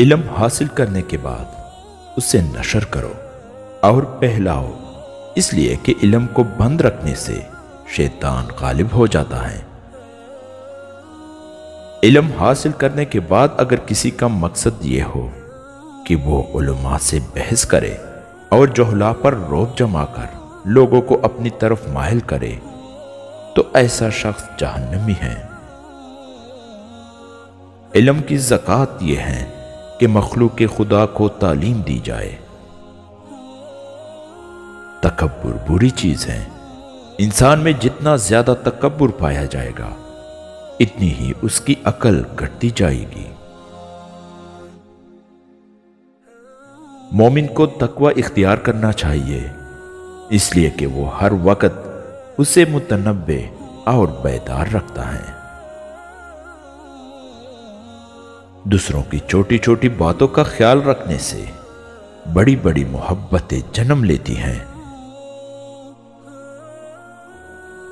इल्म हासिल करने के बाद उसे नशर करो और फैलाओ, इसलिए कि इल्म को बंद रखने से शैतान गालिब हो जाता है। इल्म हासिल करने के बाद अगर किसी का मकसद ये हो कि वो उलमा से बहस करे और जोहला पर रौब जमा कर लोगों को अपनी तरफ माहिल करे, तो ऐसा शख्स जहन्नमी है। इल्म की ज़कात यह है कि मखलूक खुदा को तालीम दी जाए। तकब्बुर बुरी चीज है। इंसान में जितना ज्यादा तकब्बुर पाया जाएगा, इतनी ही उसकी अकल घटती जाएगी। मोमिन को तकवा इख्तियार करना चाहिए, इसलिए कि वो हर वक्त उसे मुतनब्बे और बेदार रखता है। दूसरों की छोटी छोटी बातों का ख्याल रखने से बड़ी बड़ी मोहब्बतें जन्म लेती हैं।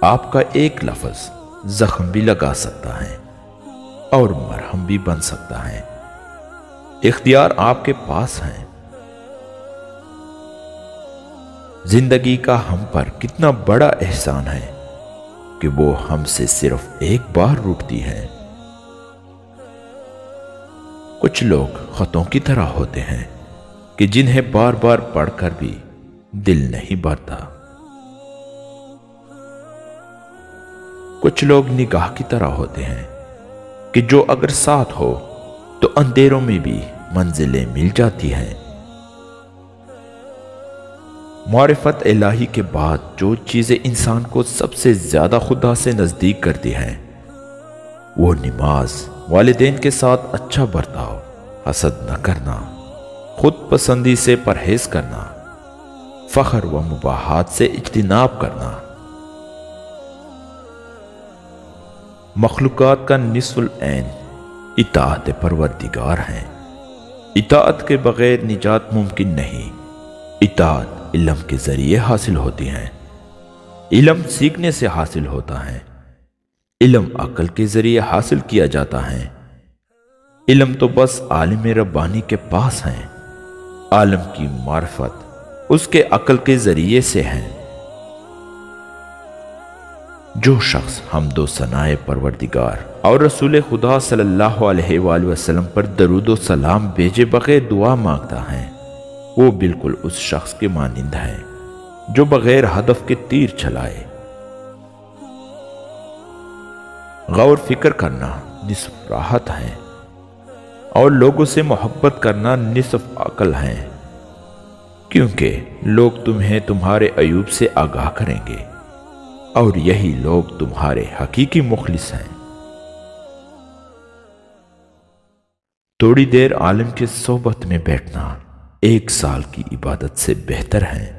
आपका एक लफ्ज जख्म भी लगा सकता है और मरहम भी बन सकता है। इख्तियार आपके पास है। जिंदगी का हम पर कितना बड़ा एहसान है कि वो हमसे सिर्फ एक बार रूठती है। कुछ लोग खतों की तरह होते हैं कि जिन्हें बार बार पढ़कर भी दिल नहीं भरता। कुछ लोग निगाह की तरह होते हैं कि जो अगर साथ हो तो अंधेरों में भी मंजिलें मिल जाती हैं। मारिफत इलाही के बाद जो चीजें इंसान को सबसे ज्यादा खुदा से नजदीक करती हैं, वो नमाज, वालिदैन के साथ अच्छा बर्ताव, हसद न करना, खुद पसंदी से परहेज करना, फख्र व मुबाहात से इज्तिनाब करना। मखलूकात का निस्फुल ऐन इताअत परवरदिगार है। इताअत के बगैर निजात मुमकिन नहीं। इताअत इल्म के जरिए हासिल होती है। इल्म सीखने से हासिल होता है। इल्म अकल के जरिए हासिल किया जाता है। इल्म तो बस आलिम रब्बानी के पास है। आलम की मार्फत उसके अकल के जरिए से है। जो शख्स हमदो सनाए परवरदिगार और रसूल खुदा सल्लल्लाहु अलैहि वसल्लम पर दरूदो सलाम भेजे बगैर दुआ मांगता है, वो बिल्कुल उस शख्स के मानिंद है जो बगैर हदफ के तीर चलाए। गौर फिक्र करना निस्फ राहत है और लोगों से मोहब्बत करना निस्फ अकल है, क्योंकि लोग तुम्हें तुम्हारे अयूब से आगाह करेंगे और यही लोग तुम्हारे हकीकी मुखलिस हैं। थोड़ी देर आलिम के सोबत में बैठना 1 साल की इबादत से बेहतर है।